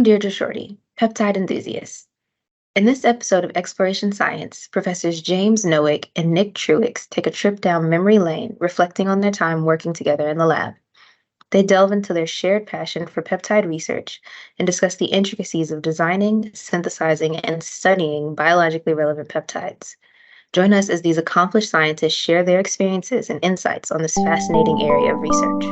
Deirdre Shorty, peptide enthusiast. In this episode of Exploration Science, Professors James Nowick and Nick Truex take a trip down memory lane, reflecting on their time working together in the lab. They delve into their shared passion for peptide research and discuss the intricacies of designing, synthesizing, and studying biologically relevant peptides. Join us as these accomplished scientists share their experiences and insights on this fascinating area of research.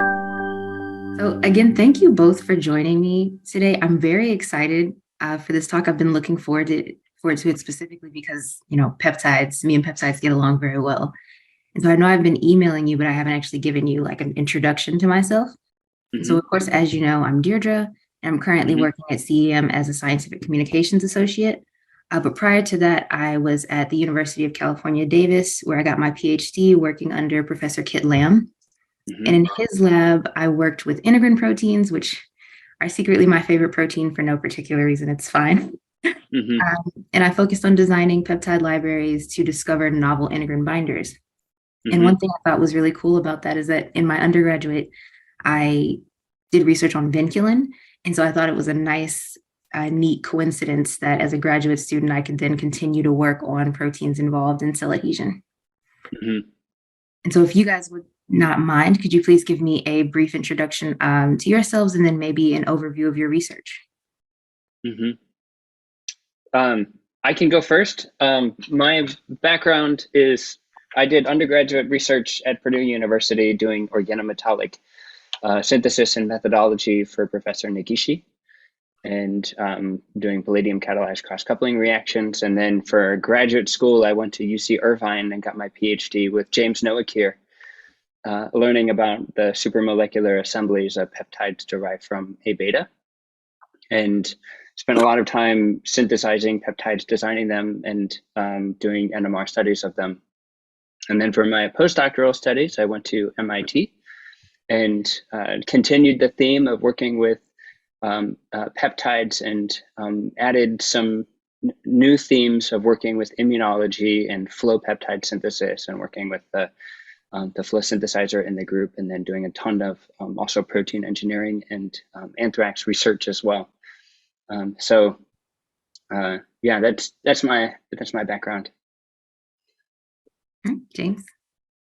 So again, thank you both for joining me today. I'm very excited for this talk. I've been looking forward to it specifically because, me and peptides get along very well. And so I know I've been emailing you, but I haven't actually given you like an introduction to myself. Mm-hmm. So of course, as you know, I'm Deirdre, and I'm currently working at CEM as a scientific communications associate. But prior to that, I was at the University of California, Davis, where I got my PhD working under Professor Kit Lamb. And in his lab, I worked with integrin proteins, which are secretly my favorite protein for no particular reason. It's fine. And I focused on designing peptide libraries to discover novel integrin binders. And one thing I thought was really cool about that is that in my undergraduate, I did research on vinculin. And so I thought it was a nice, neat coincidence that as a graduate student, I could then continue to work on proteins involved in cell adhesion. And so if you guys would not mind, could you please give me a brief introduction to yourselves and then maybe an overview of your research? I can go first. My background is I did undergraduate research at Purdue University doing organometallic synthesis and methodology for Professor Negishi, and doing palladium catalyzed cross-coupling reactions. And then for graduate school, I went to UC Irvine and got my PhD with James Nowick here, learning about the supramolecular assemblies of peptides derived from A beta, and spent a lot of time synthesizing peptides, designing them, and doing NMR studies of them. And then for my postdoctoral studies, I went to MIT and continued the theme of working with peptides and added some new themes of working with immunology and flow peptide synthesis and working with the flow synthesizer in the group, and then doing a ton of also protein engineering and anthrax research as well. Yeah, that's my background. James.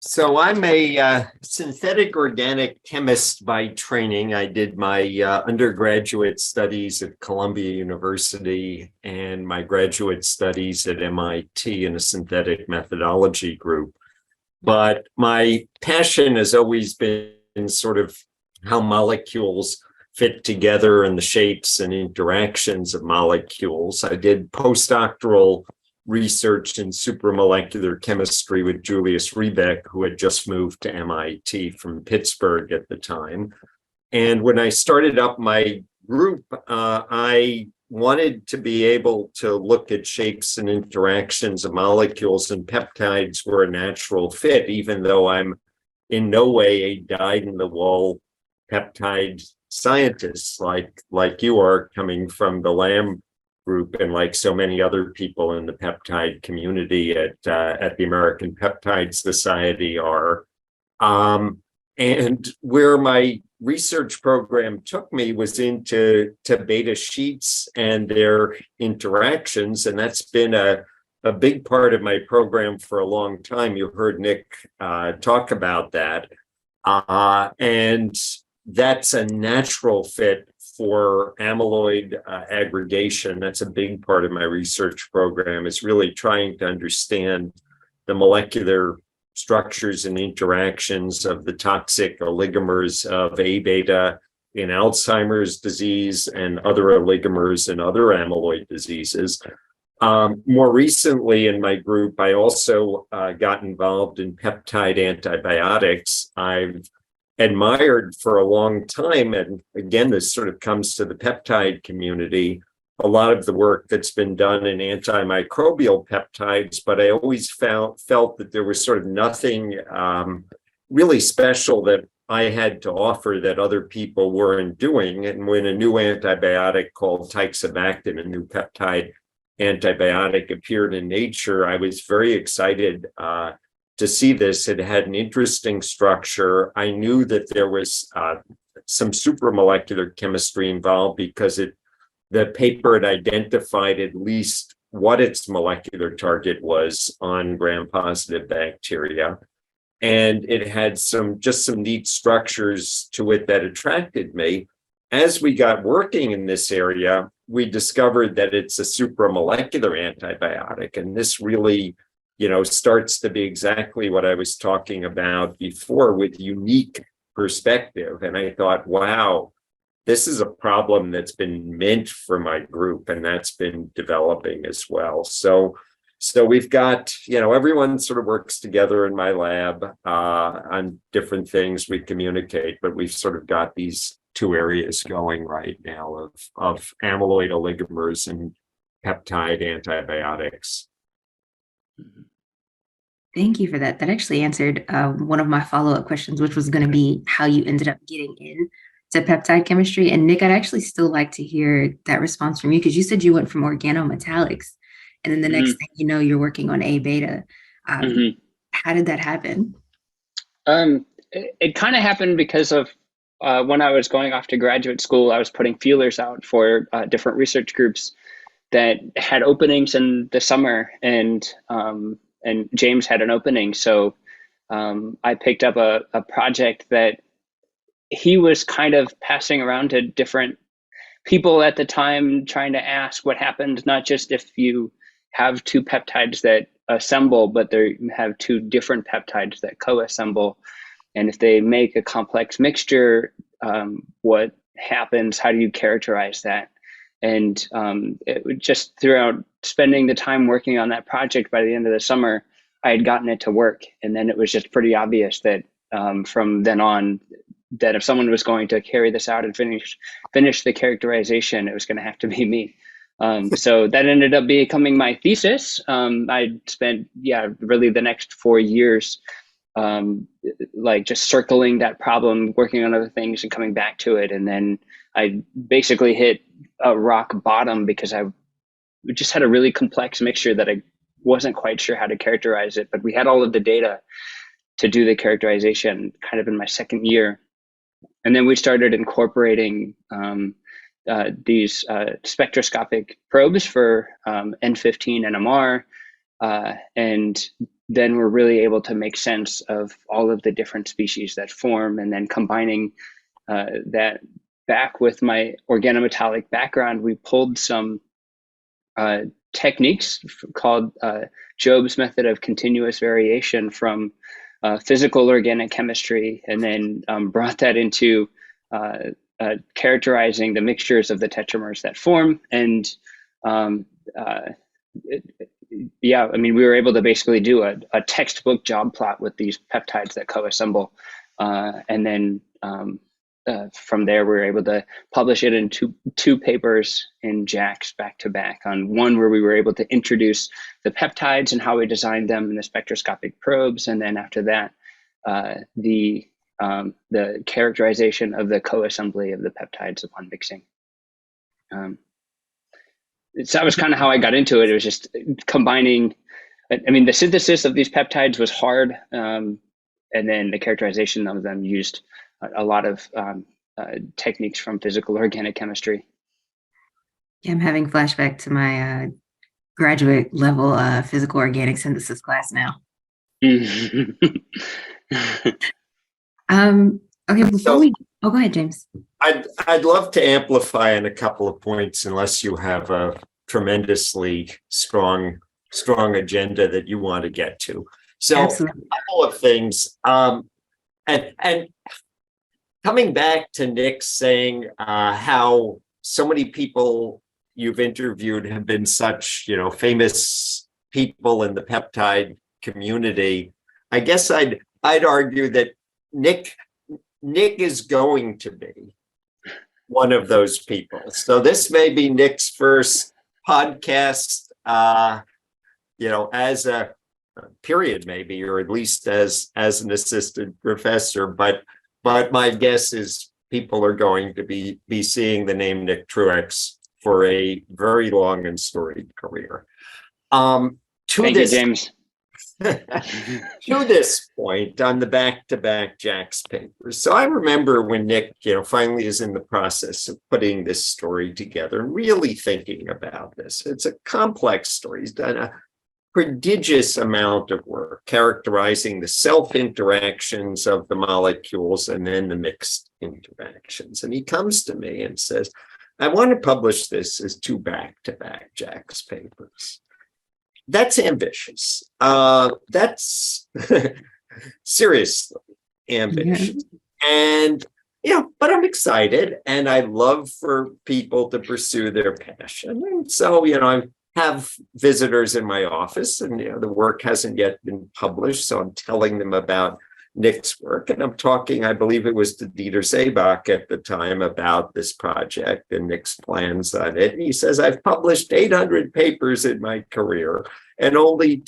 So I'm a synthetic organic chemist by training. I did my undergraduate studies at Columbia University and my graduate studies at MIT in a synthetic methodology group. But my passion has always been sort of how molecules fit together and the shapes and interactions of molecules. I did postdoctoral research in supramolecular chemistry with Julius Riebeck, who had just moved to MIT from Pittsburgh at the time. And when I started up my group, I wanted to be able to look at shapes and interactions of molecules, and peptides were a natural fit, even though I'm in no way a dyed-in-the-wool peptide scientist like you are, coming from the Lamb group and like so many other people in the peptide community at the American Peptide Society are. And where my research program took me was into beta sheets and their interactions, and that's been a big part of my program for a long time. You heard Nick talk about that, and that's a natural fit for amyloid aggregation. That's a big part of my research program, is really trying to understand the molecular structures and interactions of the toxic oligomers of A beta in Alzheimer's disease and other oligomers in other amyloid diseases. More recently in my group, I also got involved in peptide antibiotics. I've admired for a long time, and again, this sort of comes to the peptide community, a lot of the work that's been done in antimicrobial peptides, but I always felt that there was sort of nothing really special that I had to offer that other people weren't doing. And when a new antibiotic called tixobactin, a new peptide antibiotic, appeared in Nature, I was very excited to see this. It had an interesting structure. I knew that there was some supramolecular chemistry involved because it the paper had identified at least what its molecular target was on gram-positive bacteria. And it had some neat structures to it that attracted me. As we got working in this area, we discovered that it's a supramolecular antibiotic. And this really, starts to be exactly what I was talking about before with unique perspective. And I thought, wow, this is a problem that's been meant for my group, and that's been developing as well. So we've got, everyone sort of works together in my lab on different things. We communicate, but we've sort of got these two areas going right now of amyloid oligomers and peptide antibiotics. Thank you for that. That actually answered one of my follow-up questions, which was going to be how you ended up getting into peptide chemistry. And Nick, I'd actually still like to hear that response from you, because you said you went from organometallics, and then the next thing you know, you're working on A beta. How did that happen? It kind of happened because of when I was going off to graduate school, I was putting feelers out for different research groups that had openings in the summer, and James had an opening. So I picked up a project that he was kind of passing around to different people at the time, trying to ask what happened, not just if you have two peptides that assemble, but they have two different peptides that co-assemble. And if they make a complex mixture, what happens? How do you characterize that? And just throughout spending the time working on that project, by the end of the summer, I had gotten it to work. And then it was just pretty obvious that from then on, that if someone was going to carry this out and finish the characterization, it was going to have to be me. So that ended up becoming my thesis. I spent, really the next 4 years, just circling that problem, working on other things and coming back to it. And then I basically hit a rock bottom because I just had a really complex mixture that I wasn't quite sure how to characterize it, but we had all of the data to do the characterization kind of in my second year. And then we started incorporating these spectroscopic probes for N15 NMR, and then we're really able to make sense of all of the different species that form, and then combining that back with my organometallic background, we pulled some techniques called Job's method of continuous variation from physical organic chemistry, and then brought that into characterizing the mixtures of the tetramers that form. And we were able to basically do a textbook job plot with these peptides that co-assemble. And then from there, we were able to publish it in two papers in JACS back to back. On one where we were able to introduce the peptides and how we designed them in the spectroscopic probes, and then after that, the characterization of the co-assembly of the peptides upon mixing. So that was kind of how I got into it. It was just combining. The synthesis of these peptides was hard, and then the characterization of them used a lot of techniques from physical organic chemistry. Yeah, I'm having flashback to my graduate level physical organic synthesis class now. Okay, go ahead, James. I'd love to amplify on a couple of points, unless you have a tremendously strong agenda that you want to get to. So absolutely. A couple of things. And coming back to Nick saying how so many people you've interviewed have been such, famous people in the peptide community, I guess I'd argue that Nick is going to be one of those people. So this may be Nick's first podcast, as a period, maybe, or at least as an assistant professor. But my guess is people are going to be seeing the name Nick Truex for a very long and storied career. Thank you, James. to this point on the back-to-back JAX papers. So I remember when Nick, finally is in the process of putting this story together and really thinking about this. It's a complex story. He's done a prodigious amount of work characterizing the self-interactions of the molecules and then the mixed interactions. And he comes to me and says, I want to publish this as 2 back-to-back JAX papers. That's ambitious. That's seriously ambitious. And, but I'm excited and I love for people to pursue their passion. And so, I have visitors in my office and the work hasn't yet been published. So I'm telling them about Nick's work. And I'm talking, I believe it was to Dieter Seebach at the time about this project and Nick's plans on it. And he says, I've published 800 papers in my career and only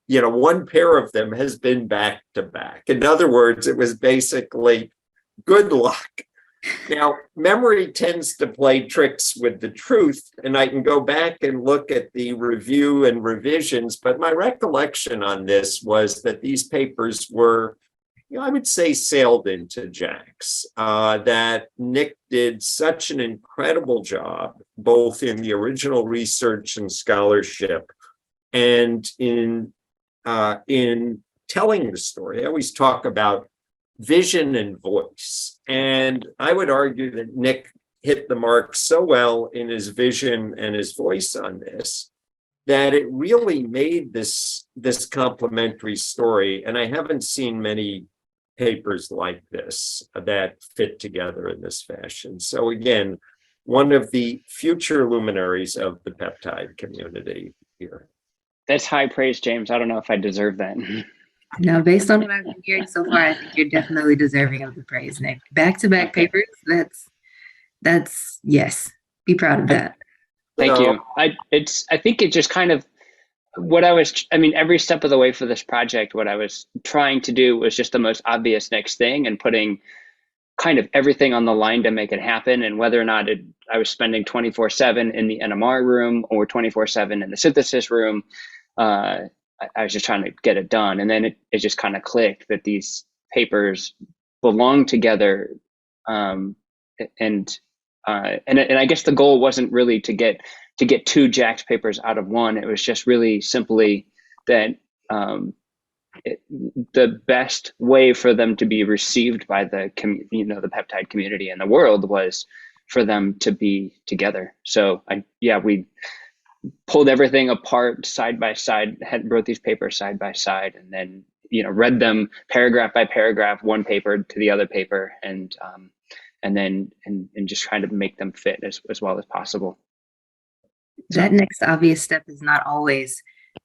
one pair of them has been back to back. In other words, it was basically good luck. Now, memory tends to play tricks with the truth, and I can go back and look at the review and revisions, but my recollection on this was that these papers were, I would say, sailed into JAX, that Nick did such an incredible job, both in the original research and scholarship and in telling the story. I always talk about vision and voice. And I would argue that Nick hit the mark so well in his vision and his voice on this, that it really made this complementary story. And I haven't seen many papers like this that fit together in this fashion. So again, one of the future luminaries of the peptide community here. That's high praise, James. I don't know if I deserve that. No, based on what I've been hearing so far, I think you're definitely deserving of the praise, Nick. Back-to-back papers, that's yes. Be proud of that. Thank you. I think it just kind of every step of the way for this project, what I was trying to do was just the most obvious next thing and putting kind of everything on the line to make it happen. And whether or not I was spending 24/7 in the NMR room or 24/7 in the synthesis room, I was just trying to get it done. And then it just kind of clicked that these papers belong together. And I guess the goal wasn't really to get 2 JAX papers out of one. It was just really simply that the best way for them to be received by the peptide community in the world was for them to be together. So we pulled everything apart side by side, wrote these papers side by side, and then read them paragraph by paragraph, one paper to the other paper, and just trying to make them fit as well as possible. That next obvious step is not always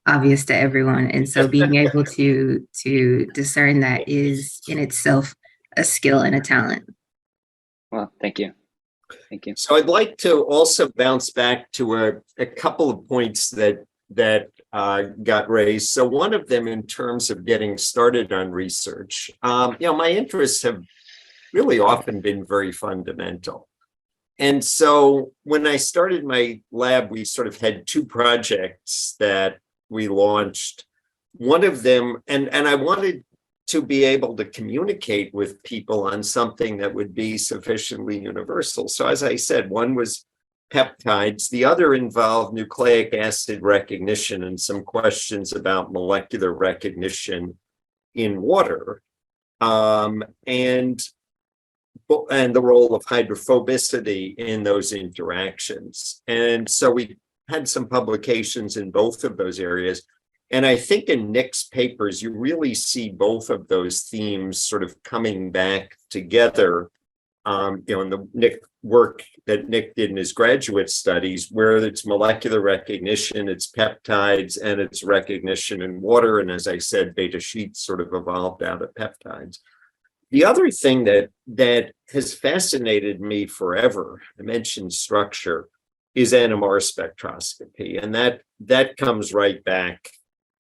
obvious to everyone, and so being able to discern that is in itself a skill and a talent. Well, thank you. Thank you. So I'd like to also bounce back to a couple of points that got raised. So one of them, in terms of getting started on research, my interests have really often been very fundamental. And so when I started my lab, we sort of had 2 projects that we launched. One of them, and I wanted to be able to communicate with people on something that would be sufficiently universal. So as I said, one was peptides. The other involved nucleic acid recognition and some questions about molecular recognition in water, and the role of hydrophobicity in those interactions. And so we had some publications in both of those areas. And I think in Nick's papers, you really see both of those themes sort of coming back together, in the work that Nick did in his graduate studies, where it's molecular recognition, it's peptides, and it's recognition in water. And as I said, beta sheets sort of evolved out of peptides. The other thing that has fascinated me forever, I mentioned structure, is NMR spectroscopy. And that comes right back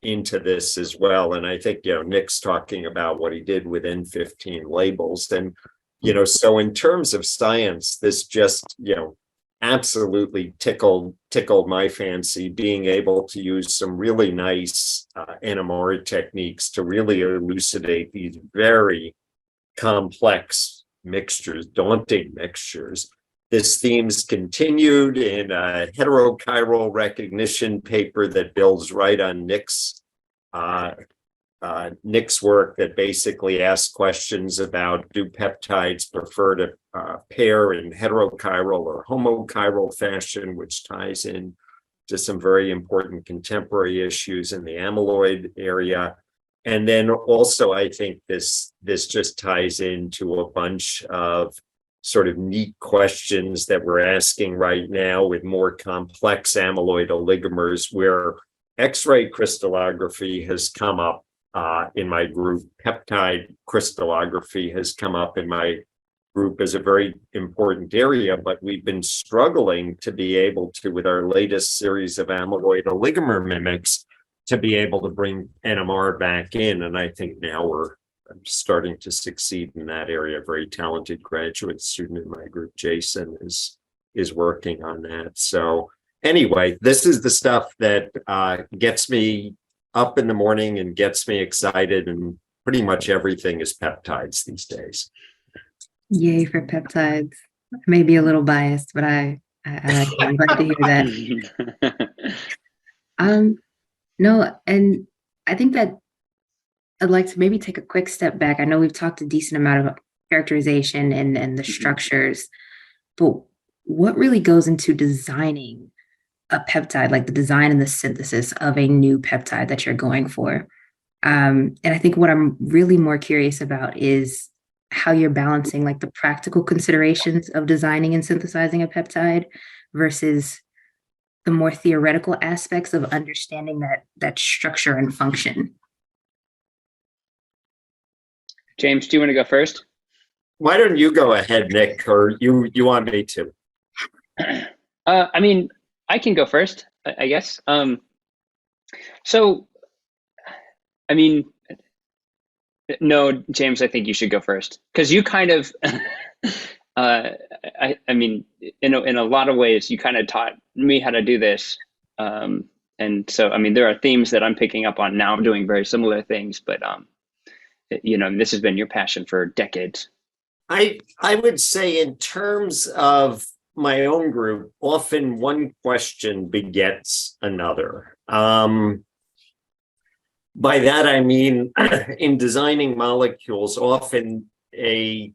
into this as well. And I think, Nick's talking about what he did with N15 labels. And, so in terms of science, this just, absolutely tickled my fancy, being able to use some really nice NMR techniques to really elucidate these very complex mixtures, daunting mixtures. This theme's continued in a heterochiral recognition paper that builds right on Nick's work, that basically asks questions about, do peptides prefer to pair in heterochiral or homochiral fashion, which ties in to some very important contemporary issues in the amyloid area. And then also, I think this just ties into a bunch of sort of neat questions that we're asking right now with more complex amyloid oligomers, where X-ray crystallography has come up in my group. Peptide crystallography has come up in my group as a very important area, but we've been struggling to be able to, with our latest series of amyloid oligomer mimics, to be able to bring NMR back in. And I think now we're starting to succeed in that area. A very talented graduate student in my group, Jason, is working on that. So anyway, this is the stuff that gets me up in the morning and gets me excited, and pretty much everything is peptides these days. Yay for peptides. I may be a little biased, but I'm glad to hear that. No, and I think that I'd like to maybe take a quick step back. I know we've talked a decent amount of characterization and the structures, but what really goes into designing a peptide, like the design and the synthesis of a new peptide that you're going for? And I think what I'm really more curious about is how you're balancing like the practical considerations of designing and synthesizing a peptide versus the more theoretical aspects of understanding that structure and function. James, do you want to go first? Why don't you go ahead, Nick, or you want me to? I mean, I can go first, I guess. So, I mean, no, James, I think you should go first, because you kind of, I mean, in a lot of ways, you kind of taught me how to do this. And so, I mean, there are themes that I'm picking up on now. I'm doing very similar things, but, this has been your passion for decades. I would say, in terms of my own group, often one question begets another. By that, I mean, in designing molecules, often a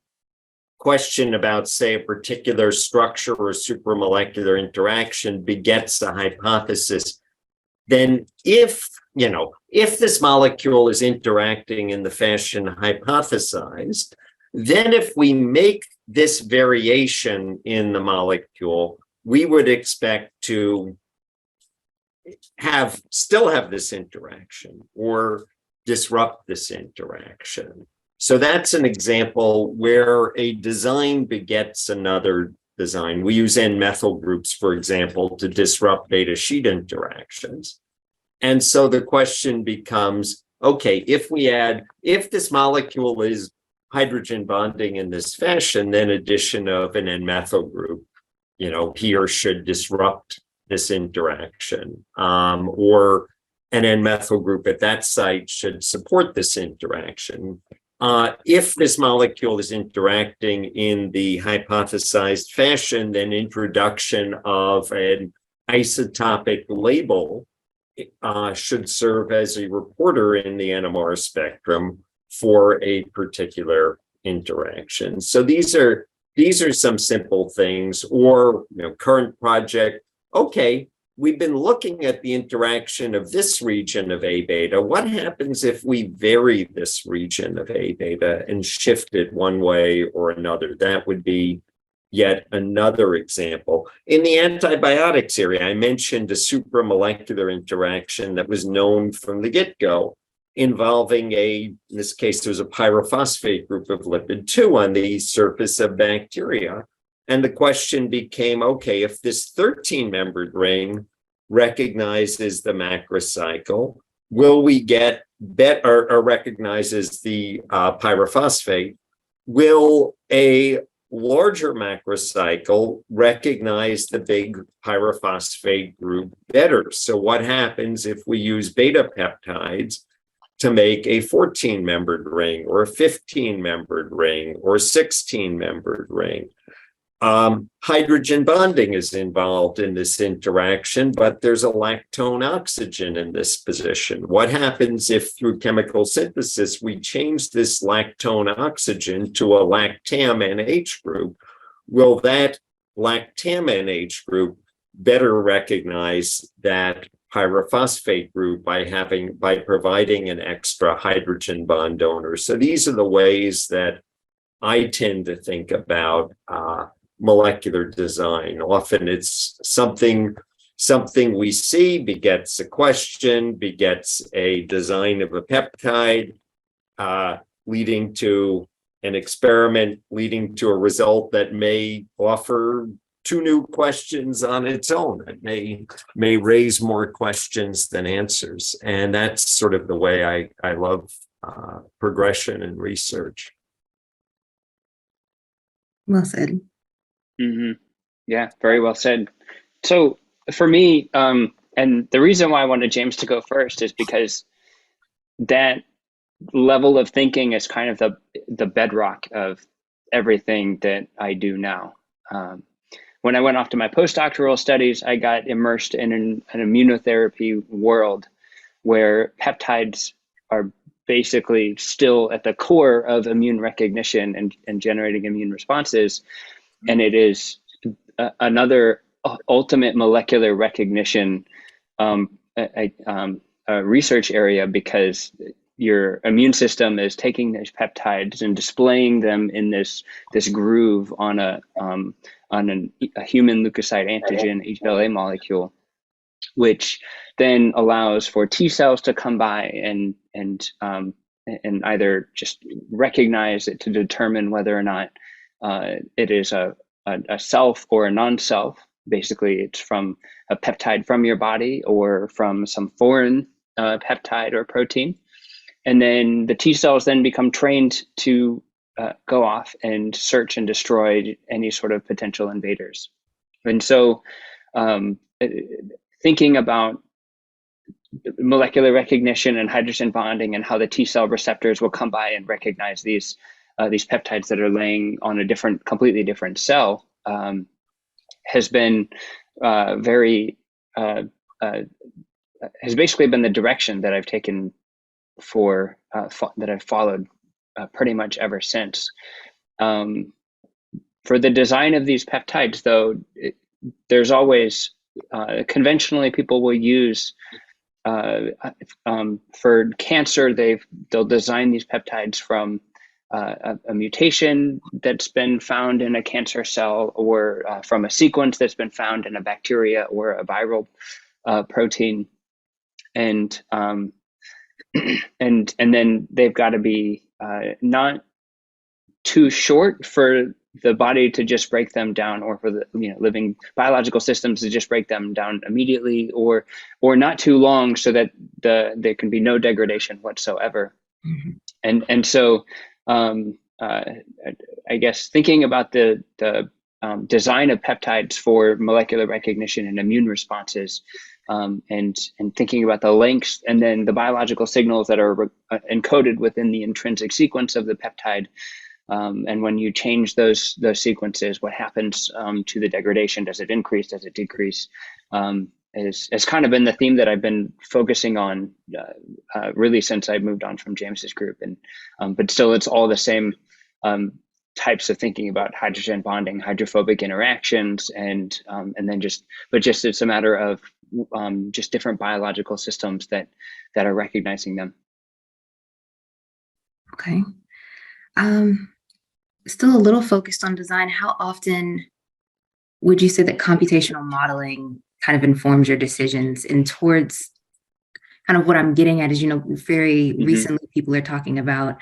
question about, say, a particular structure or supramolecular interaction begets a hypothesis. Then if this molecule is interacting in the fashion hypothesized, then if we make this variation in the molecule, we would expect to still have this interaction or disrupt this interaction. So that's an example where a design begets another design. We use N-methyl groups, for example, to disrupt beta sheet interactions. And so the question becomes, okay, if this molecule is hydrogen bonding in this fashion, then addition of an N-methyl group, he or should disrupt this interaction, or an N-methyl group at that site should support this interaction. If this molecule is interacting in the hypothesized fashion, then introduction of an isotopic label should serve as a reporter in the NMR spectrum for a particular interaction. So these are some simple things. Or current project, okay, we've been looking at the interaction of this region of A beta. What happens if we vary this region of A beta and shift it one way or another? That would be yet another example. In the antibiotics area, I mentioned a supramolecular interaction that was known from the get-go, involving in this case, there was a pyrophosphate group of lipid 2 on the surface of bacteria. And the question became, okay, if this 13-membered ring recognizes the macrocycle, will we get or recognizes the pyrophosphate, will a larger macrocycle recognize the big pyrophosphate group better. So what happens if we use beta peptides to make a 14-membered ring or a 15-membered ring or 16-membered ring? Hydrogen bonding is involved in this interaction, but there's a lactone oxygen in this position. What happens if through chemical synthesis we change this lactone oxygen to a lactam NH group? Will that lactam NH group better recognize that pyrophosphate group by providing an extra hydrogen bond donor? So these are the ways that I tend to think about molecular design. Often it's something we see begets a question, begets a design of a peptide, leading to an experiment, leading to a result that may offer two new questions on its own. It may raise more questions than answers. And that's sort of the way I love progression in research. Well said. Mm-hmm. Yeah, very well said. So for me, and the reason why I wanted James to go first is because that level of thinking is kind of the bedrock of everything that I do now. When I went off to my postdoctoral studies, I got immersed in an immunotherapy world where peptides are basically still at the core of immune recognition and generating immune responses. And it is another ultimate molecular recognition research area, because your immune system is taking these peptides and displaying them in this groove on a human leukocyte antigen HLA molecule, which then allows for T cells to come by and either just recognize it to determine whether or not it is a self or a non-self. Basically, it's from a peptide from your body or from some foreign peptide or protein. And then the T cells then become trained to go off and search and destroy any sort of potential invaders. And so thinking about molecular recognition and hydrogen bonding and how the T cell receptors will come by and recognize these peptides that are laying on a completely different cell has been has basically been the direction that I've taken that I've followed pretty much ever since. For the design of these peptides, though, there's always conventionally people will use for cancer. They'll design these peptides from a mutation that's been found in a cancer cell, or from a sequence that's been found in a bacteria or a viral protein, and then they've got to be not too short for the body to just break them down, or for the living biological systems to just break them down immediately, or not too long so that there can be no degradation whatsoever. Mm-hmm. And so I guess thinking about the design of peptides for molecular recognition and immune responses, and thinking about the lengths and then the biological signals that are encoded within the intrinsic sequence of the peptide. And when you change those sequences, what happens to the degradation? Does it increase? Does it decrease? Has kind of been the theme that I've been focusing on really since I moved on from James's group. And but still, it's all the same types of thinking about hydrogen bonding, hydrophobic interactions, and then just it's a matter of just different biological systems that are recognizing them. Okay. Still a little focused on design. How often would you say that computational modeling kind of informs your decisions? And towards kind of what I'm getting at is, very recently people are talking about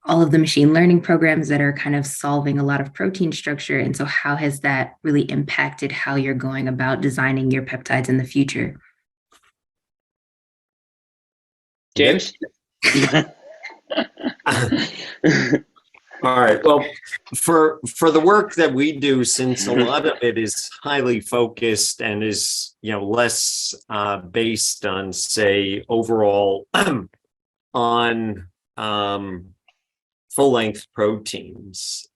all of the machine learning programs that are kind of solving a lot of protein structure. And so how has that really impacted how you're going about designing your peptides in the future? James? All right. Well, for the work that we do, since a lot of it is highly focused and is, less based on, say, overall on full-length proteins,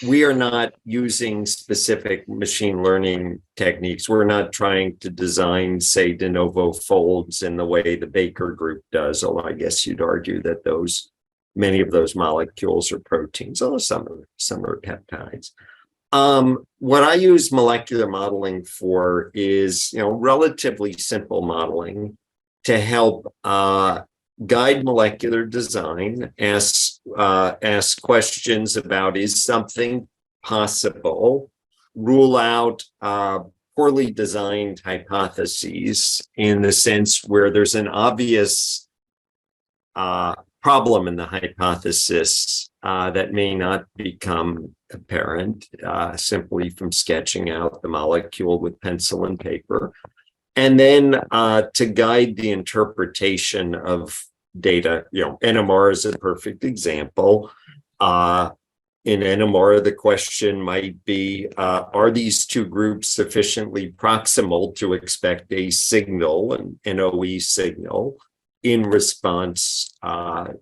we are not using specific machine learning techniques. We're not trying to design, say, de novo folds in the way the Baker group does, although I guess you'd argue that many of those molecules are proteins, although some are peptides. What I use molecular modeling for is, relatively simple modeling to help guide molecular design, ask questions about, is something possible, rule out poorly designed hypotheses in the sense where there's an obvious problem in the hypothesis that may not become apparent simply from sketching out the molecule with pencil and paper. And then to guide the interpretation of data, NMR is a perfect example. In NMR, the question might be, are these two groups sufficiently proximal to expect a signal, an NOE signal, in response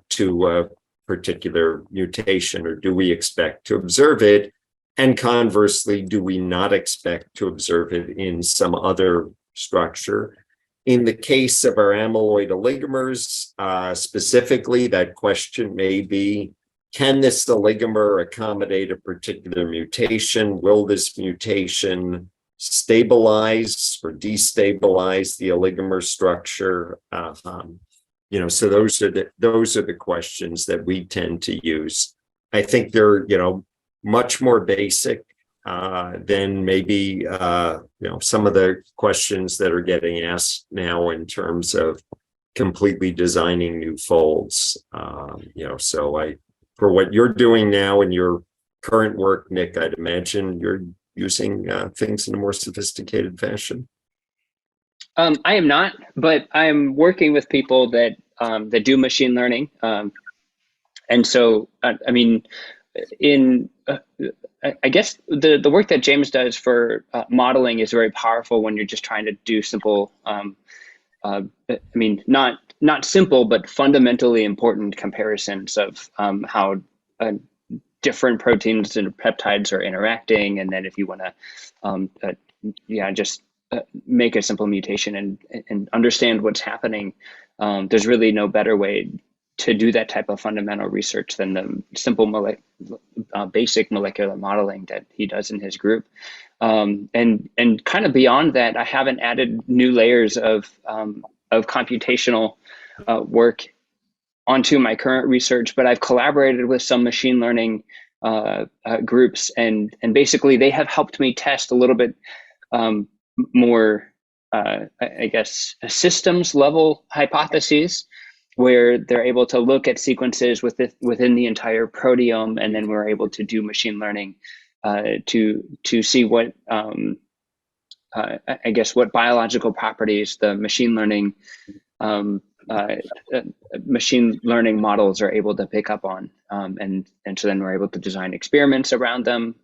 to a particular mutation, or do we expect to observe it? And conversely, do we not expect to observe it in some other structure? In the case of our amyloid oligomers, specifically, that question may be, can this oligomer accommodate a particular mutation? Will this mutation stabilize or destabilize the oligomer structure? So those are the questions that we tend to use. I think they're much more basic than maybe some of the questions that are getting asked now in terms of completely designing new folds. So for what you're doing now in your current work, Nick, I'd imagine you're using things in a more sophisticated fashion. I am not, but I'm working with people that do machine learning, and so I guess the work that James does for modeling is very powerful when you're just trying to do simple, not simple, but fundamentally important comparisons of how different proteins and peptides are interacting, and then if you want to, just make a simple mutation and understand what's happening. There's really no better way to do that type of fundamental research than the simple basic molecular modeling that he does in his group. And kind of beyond that, I haven't added new layers of computational work onto my current research, but I've collaborated with some machine learning groups, and basically they have helped me test a little bit more, I guess, systems level hypotheses, where they're able to look at sequences within the entire proteome, and then we're able to do machine learning to see what, I guess, what biological properties the machine learning models are able to pick up on, and so then we're able to design experiments around them,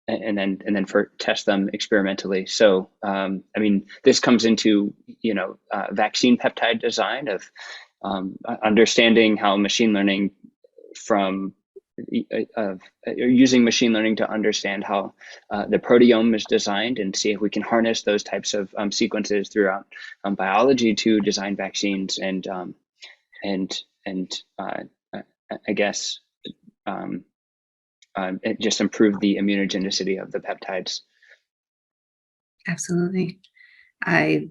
and then test them experimentally. So, this comes into, vaccine peptide design of understanding how machine learning using machine learning to understand how the proteome is designed and see if we can harness those types of sequences throughout biology to design vaccines and I guess it just improve the immunogenicity of the peptides. Absolutely. I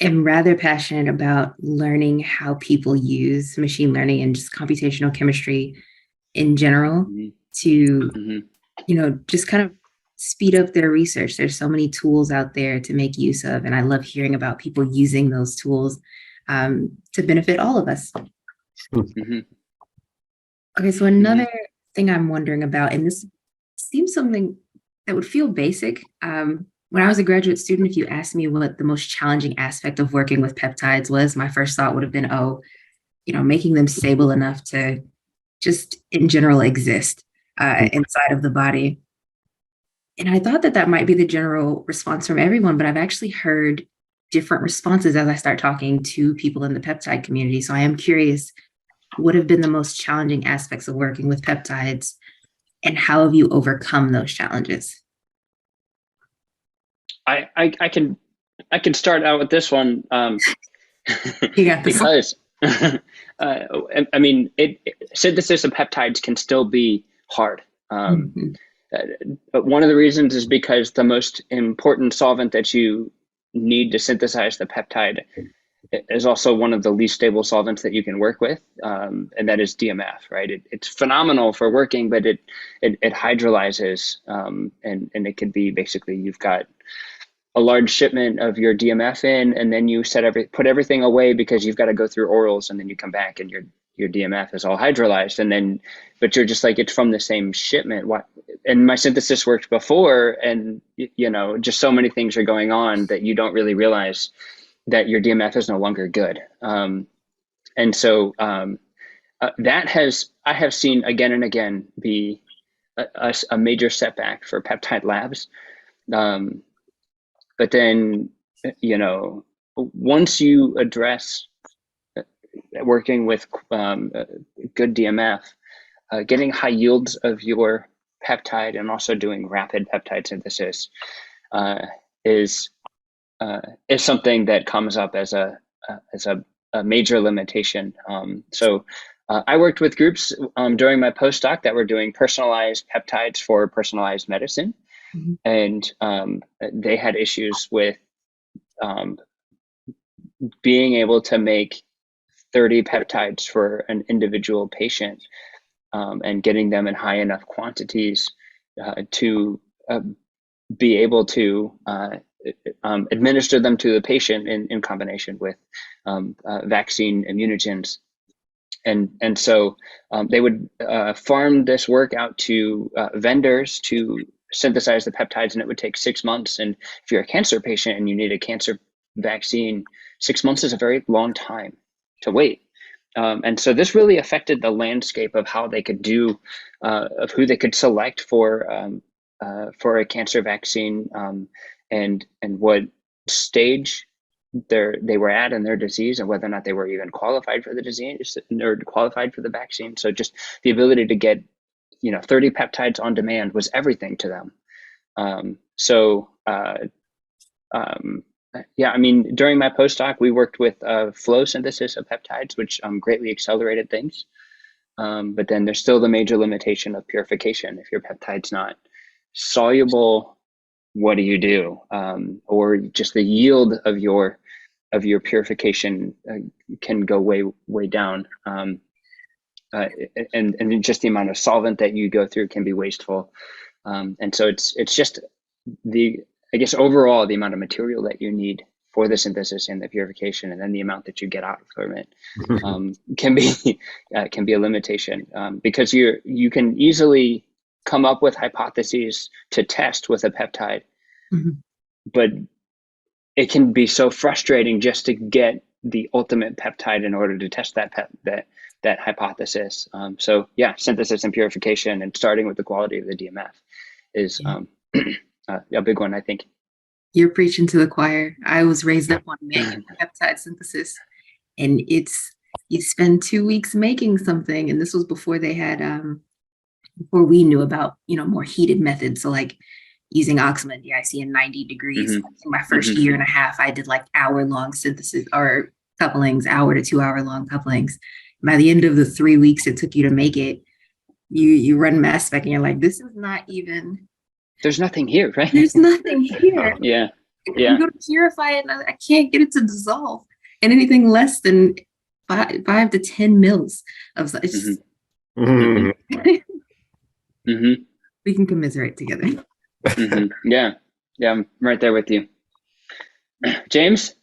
am rather passionate about learning how people use machine learning and just computational chemistry in general to, just kind of speed up their research. There's so many tools out there to make use of, and I love hearing about people using those tools to benefit all of us. Okay, so another thing I'm wondering about, and this seems something that would feel basic. When I was a graduate student, if you asked me what the most challenging aspect of working with peptides was, my first thought would have been, making them stable enough to just in general exist inside of the body. And I thought that might be the general response from everyone, but I've actually heard different responses as I start talking to people in the peptide community. So I am curious, what have been the most challenging aspects of working with peptides, and how have you overcome those challenges? I can start out with this one You got this. because I mean, synthesis of peptides can still be hard. But one of the reasons is because the most important solvent that you need to synthesize the peptide is also one of the least stable solvents that you can work with, and that is DMF, right? It's phenomenal for working, but it hydrolyzes, and it could be basically you've got a large shipment of your DMF in, and then you put everything away because you've got to go through orals, and then you come back and your DMF is all hydrolyzed, and then, but you're just like, it's from the same shipment. What? And my synthesis worked before, and just so many things are going on that you don't really realize that your DMF is no longer good. And so I have seen again and again be a major setback for peptide labs. But then, once you address working with good DMF, getting high yields of your peptide and also doing rapid peptide synthesis is something that comes up as a major limitation. So I worked with groups during my postdoc that were doing personalized peptides for personalized medicine. Mm-hmm. And they had issues with being able to make 30 peptides for an individual patient and getting them in high enough quantities to be able to administer them to the patient in combination with vaccine immunogens. And so they would farm this work out to vendors to synthesize the peptides, and it would take 6 months. And if you're a cancer patient and you need a cancer vaccine, 6 months is a very long time to wait. And so this really affected the landscape of how they could do, of who they could select for a cancer vaccine, and what stage they were at in their disease, and whether or not they were even qualified for the disease or qualified for the vaccine. So just the ability to get 30 peptides on demand was everything to them. Yeah, I mean, during my postdoc, we worked with flow synthesis of peptides, which greatly accelerated things. But then there's still the major limitation of purification. If your peptide's not soluble, what do you do? Or just the yield of your purification can go way down. And just the amount of solvent that you go through can be wasteful. And so it's just I guess overall the amount of material that you need for the synthesis and the purification, and then the amount that you get out from it can be a limitation, because you can easily come up with hypotheses to test with a peptide, but it can be so frustrating just to get the ultimate peptide in order to test that hypothesis. So yeah, synthesis and purification, and starting with the quality of the DMF is a big one, I think. You're preaching to the choir. I was raised up on making peptide synthesis, and you spend 2 weeks making something, and this was before they had before we knew about more heated methods. So like using oxima and DIC in 90 degrees. In my first year and a half, I did like hour-long synthesis or couplings, 1 to 2 hour long couplings. By the end of the 3 weeks it took you to make it, you run mass spec and you're like, this is not even. There's nothing here, right? There's nothing here. Yeah. You go to purify it, and I can't get it to dissolve. And anything less than 5 to 10 mils of it's just, we can commiserate together. Yeah, I'm right there with you. James?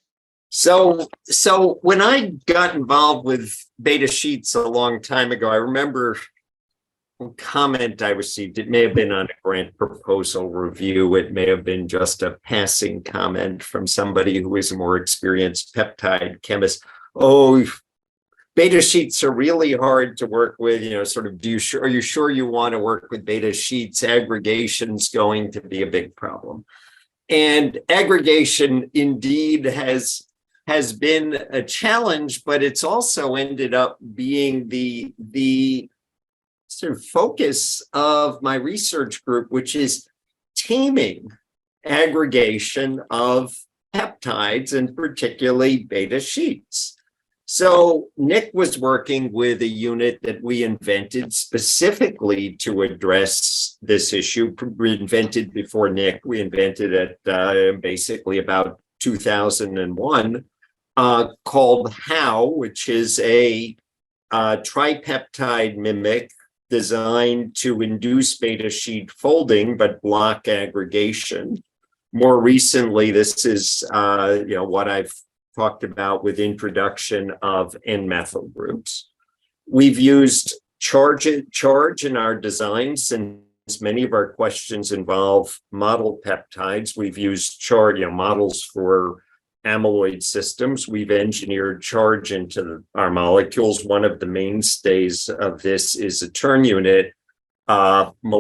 So when I got involved with beta sheets a long time ago, I remember a comment I received. It may have been on a grant proposal review. It may have been just a passing comment from somebody who is a more experienced peptide chemist. Oh, beta sheets are really hard to work with, sort of, are you sure you want to work with beta sheets? Aggregation's going to be a big problem. And aggregation indeed has been a challenge, but it's also ended up being the sort of focus of my research group, which is taming aggregation of peptides and particularly beta sheets. So Nick was working with a unit that we invented specifically to address this issue. We invented before Nick, we invented it basically about 2001, called HOW, which is a tripeptide mimic designed to induce beta sheet folding but block aggregation. More recently, this is what I've talked about with introduction of N-methyl groups. We've used charge in our design since many of our questions involve model peptides. We've used models for amyloid systems. We've engineered charge into our molecules. One of the mainstays of this is a turn unit, beta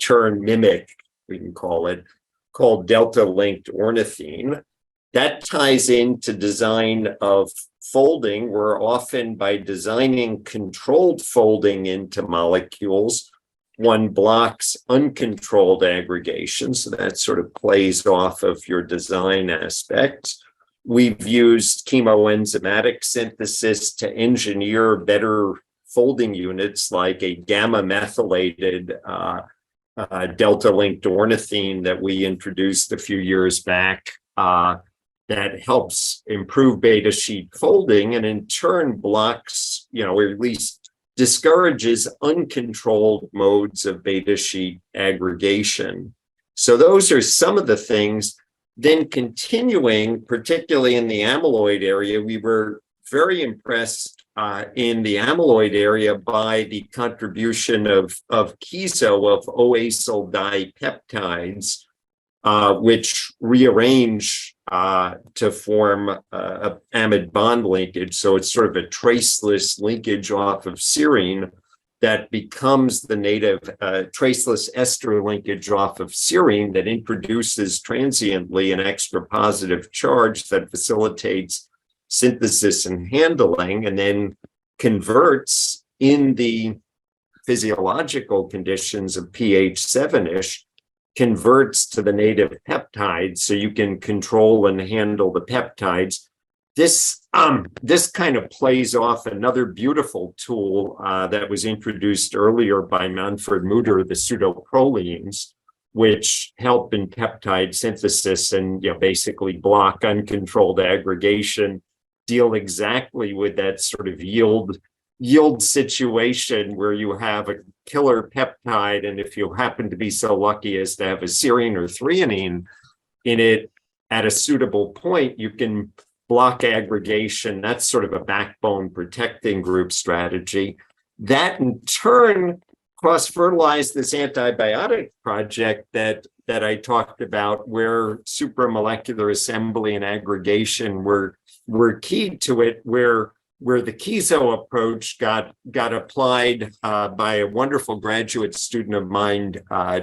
turn mimic, we can call it, called delta-linked ornithine. That ties into design of folding, where often by designing controlled folding into molecules, one blocks uncontrolled aggregation. So that sort of plays off of your design aspects. We've used chemoenzymatic synthesis to engineer better folding units like a gamma methylated delta-linked ornithine that we introduced a few years back that helps improve beta sheet folding and in turn blocks, or at least discourages uncontrolled modes of beta sheet aggregation. So those are some of the things. Then continuing, particularly in the amyloid area, we were very impressed in the amyloid area by the contribution of Kieso, of oacyl dipeptides, which rearrange to form amide bond linkage. So it's sort of a traceless linkage off of serine that becomes the native traceless ester linkage off of serine that introduces transiently an extra positive charge that facilitates synthesis and handling, and then converts in the physiological conditions of pH 7-ish, converts to the native peptides so you can control and handle the peptides. This kind of plays off another beautiful tool that was introduced earlier by Manfred Mutter, the pseudoprolines, which help in peptide synthesis and basically block uncontrolled aggregation, deal exactly with that sort of yield situation where you have a killer peptide, and if you happen to be so lucky as to have a serine or threonine in it at a suitable point, you can block aggregation. That's sort of a backbone protecting group strategy. That in turn cross-fertilized this antibiotic project that I talked about, where supramolecular assembly and aggregation were key to it, where the Kieso approach got applied by a wonderful graduate student of mine,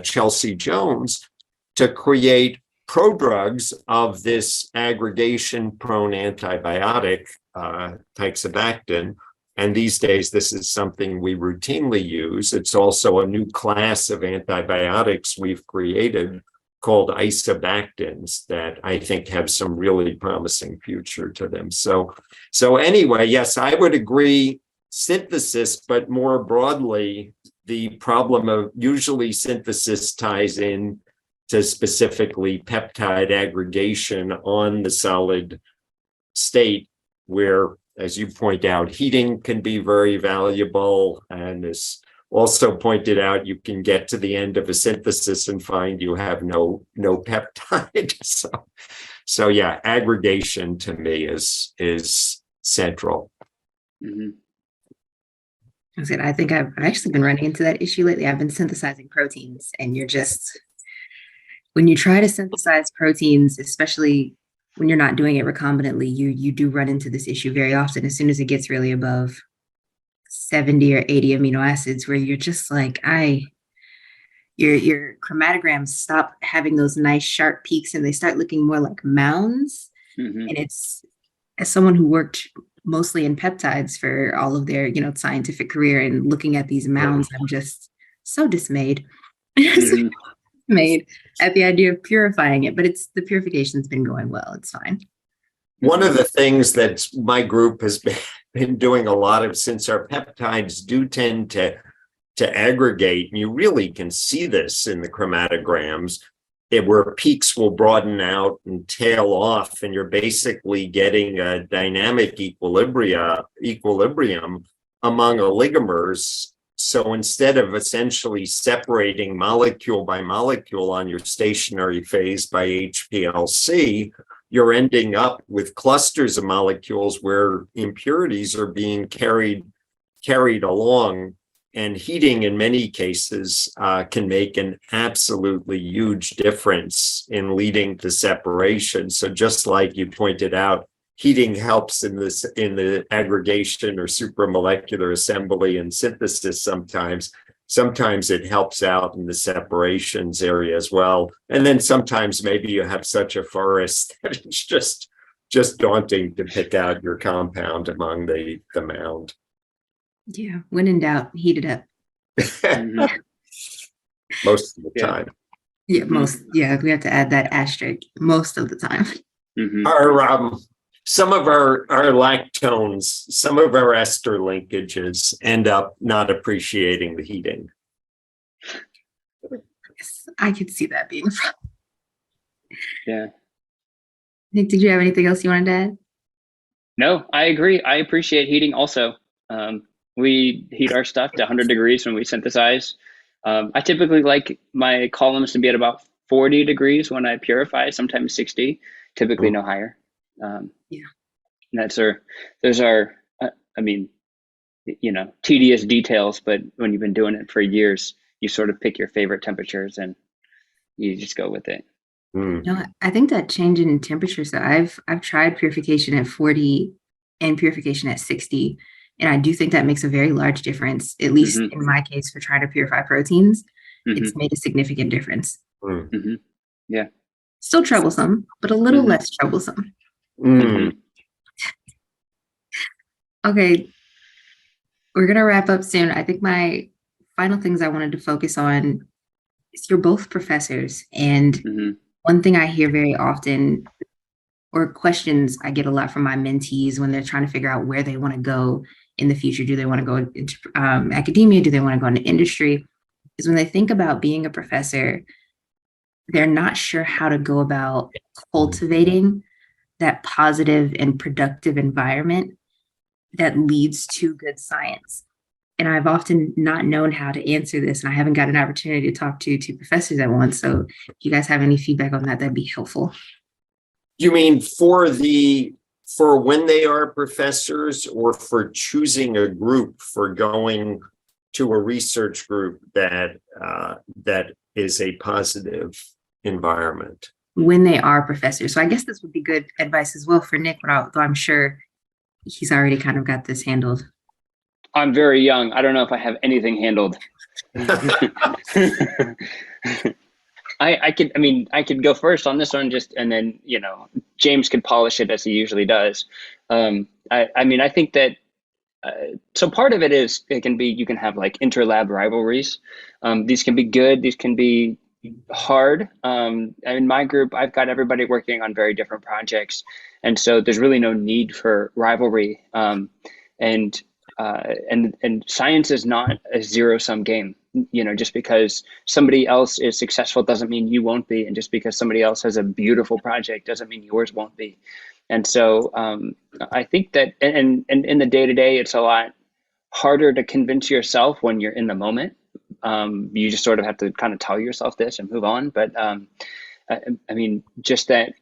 Chelsea Jones, to create prodrugs of this aggregation-prone antibiotic, tixobactin. And these days, this is something we routinely use. It's also a new class of antibiotics we've created called isobactins that I think have some really promising future to them. So anyway, yes, I would agree, synthesis, but more broadly, the problem of usually synthesis ties in to specifically peptide aggregation on the solid state, where, as you point out, heating can be very valuable. And as also pointed out, you can get to the end of a synthesis and find you have no peptide. So yeah, aggregation to me is central. Mm-hmm. I think I've actually been running into that issue lately. I've been synthesizing proteins, and when you try to synthesize proteins, especially when you're not doing it recombinantly, you do run into this issue very often as soon as it gets really above 70 or 80 amino acids, where you're just like, your chromatograms stop having those nice sharp peaks and they start looking more like mounds. Mm-hmm. And it's, as someone who worked mostly in peptides for all of their, scientific career, and looking at these mounds, I'm just so dismayed. Mm-hmm. Made at the idea of purifying it, but the purification's been going well. It's fine. One of the things that my group has been doing a lot of, since our peptides do tend to aggregate, and you really can see this in the chromatograms, where peaks will broaden out and tail off, and you're basically getting a dynamic equilibrium among oligomers. So instead of essentially separating molecule by molecule on your stationary phase by HPLC, you're ending up with clusters of molecules where impurities are being carried along. And heating, in many cases, can make an absolutely huge difference in leading to separation. So just like you pointed out, heating helps in the aggregation or supramolecular assembly and synthesis sometimes. Sometimes it helps out in the separations area as well. And then sometimes maybe you have such a forest that it's just daunting to pick out your compound among the mound. Yeah, when in doubt, heat it up. Most of the time. Yeah, we have to add that asterisk, most of the time. Mm-hmm. Some of our lactones, some of our ester linkages end up not appreciating the heating. Yes, I could see that being a problem. Yeah. Nick, did you have anything else you wanted to add? No, I agree. I appreciate heating also. We heat our stuff to 100 degrees when we synthesize. I typically like my columns to be at about 40 degrees when I purify, sometimes 60, typically no higher. Yeah. Those are, tedious details, but when you've been doing it for years, you sort of pick your favorite temperatures and you just go with it. No, I think that change in temperature. So I've tried purification at 40 and purification at 60. And I do think that makes a very large difference, at least in my case, for trying to purify proteins. It's made a significant difference. Yeah. Still troublesome, but a little less troublesome. Okay. We're going to wrap up soon. I think my final things I wanted to focus on is, you're both professors. And one thing I hear very often, or questions I get a lot from my mentees when they're trying to figure out where they want to go in the future. Do they want to go into academia? Do they want to go into industry? Is when they think about being a professor, they're not sure how to go about cultivating that positive and productive environment that leads to good science. And I've often not known how to answer this, and I haven't got an opportunity to talk to two professors at once. So if you guys have any feedback on that, that'd be helpful. You mean for when they are professors, or for choosing a group, for going to a research group that is a positive environment? When they are professors. So I guess this would be good advice as well for Nick, though I'm sure he's already kind of got this handled. I'm very young. I don't know if I have anything handled. I could go first on this one, and then, James could polish it as he usually does. I think that, so part of it is, you can have like interlab rivalries. These can be good. These can be hard. In my group, I've got everybody working on very different projects. And so there's really no need for rivalry. And science is not a zero-sum game. Just because somebody else is successful doesn't mean you won't be, and just because somebody else has a beautiful project doesn't mean yours won't be. And so I think that, and in the day-to-day, it's a lot harder to convince yourself when you're in the moment. You just sort of have to kind of tell yourself this and move on. But just that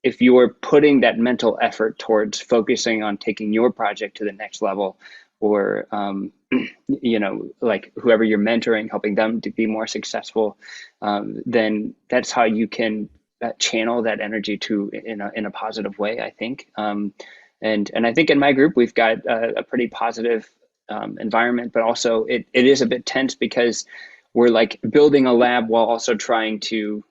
if you're putting that mental effort towards focusing on taking your project to the next level, or, whoever you're mentoring, helping them to be more successful, then that's how you can channel that energy to in a positive way, I think. And I think in my group, we've got a pretty positive environment, but also it is a bit tense because we're like building a lab while also trying to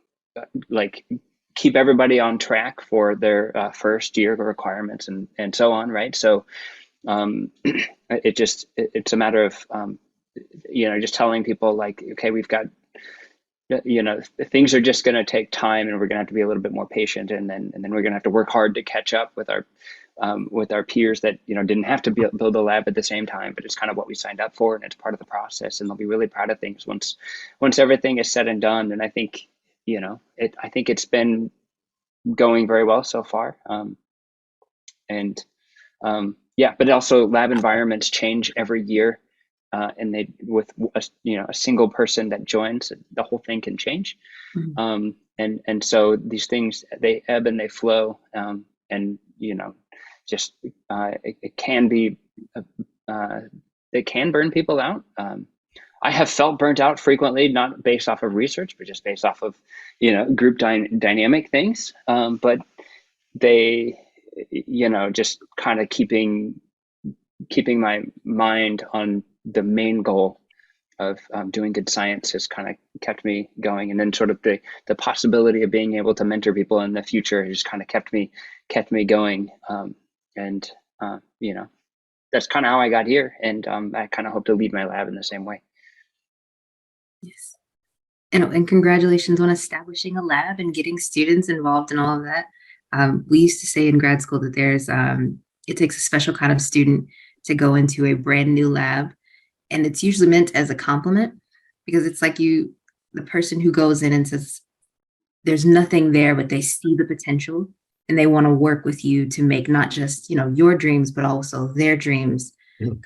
like keep everybody on track for their first year requirements and so on, right? So it's a matter of just telling people like, okay, we've got things are just going to take time, and we're going to have to be a little bit more patient, and then we're going to have to work hard to catch up with our peers that didn't have to build a lab at the same time, but it's kind of what we signed up for, and it's part of the process, and they'll be really proud of things once everything is said and done. And I think I think it's been going very well so far, but also lab environments change every year. And they with a single person that joins, the whole thing can change. Mm-hmm. And so these things, they ebb and they flow, and just it can be they can burn people out. I have felt burnt out frequently, not based off of research, but just based off of group dynamic things. But they just kind of keeping my mind on the main goal of doing good science has kind of kept me going. And then sort of the possibility of being able to mentor people in the future has kind of kept me going. That's kind of how I got here. And I kind of hope to lead my lab in the same way. Yes. And congratulations on establishing a lab and getting students involved in all of that. We used to say in grad school that there's it takes a special kind of student to go into a brand new lab. And it's usually meant as a compliment, because it's like the person who goes in and says, there's nothing there, but they see the potential and they want to work with you to make not just, your dreams, but also their dreams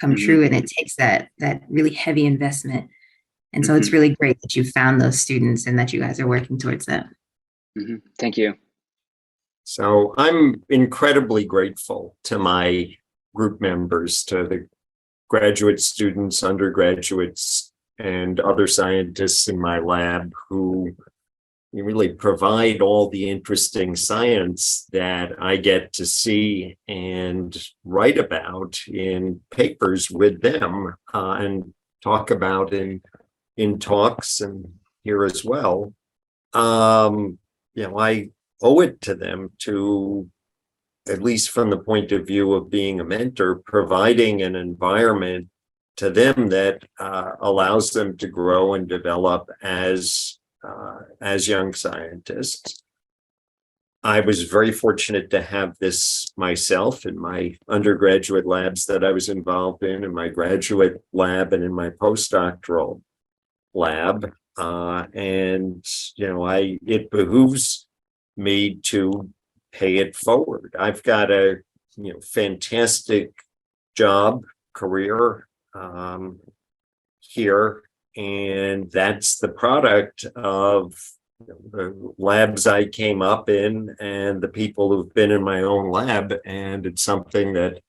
come true. And it takes that really heavy investment. And so it's really great that you found those students and that you guys are working towards that. Thank you. So I'm incredibly grateful to my group members, to the graduate students, undergraduates, and other scientists in my lab who really provide all the interesting science that I get to see and write about in papers with them and talk about in talks and here as well. I owe it to them to, at least from the point of view of being a mentor, providing an environment to them that allows them to grow and develop as young scientists. I was very fortunate to have this myself in my undergraduate labs that I was involved in my graduate lab, and in my postdoctoral lab. It behooves me to pay it forward. I've got a fantastic job, career here, and that's the product of the labs I came up in and the people who've been in my own lab, and it's something that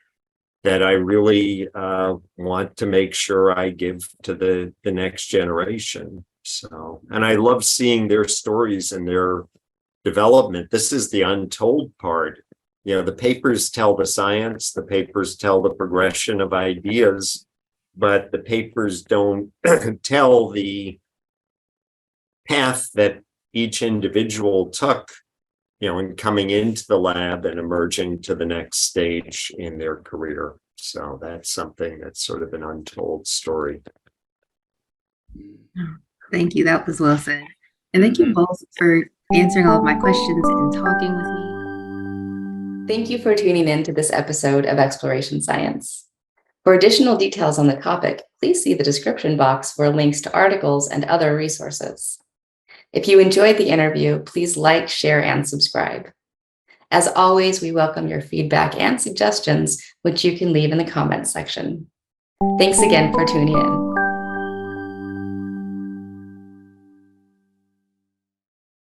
I really want to make sure I give to the next generation. So, and I love seeing their stories and their development. This is the untold part. The papers tell the science, the papers tell the progression of ideas, but the papers don't tell the path that each individual took, in coming into the lab and emerging to the next stage in their career. So that's something that's sort of an untold story. Thank you. That was well said. And thank you both for answering all of my questions and talking with me. Thank you for tuning in to this episode of Exploration Science. For additional details on the topic, please see the description box for links to articles and other resources. If you enjoyed the interview, please like, share, and subscribe. As always, we welcome your feedback and suggestions, which you can leave in the comments section. Thanks again for tuning in.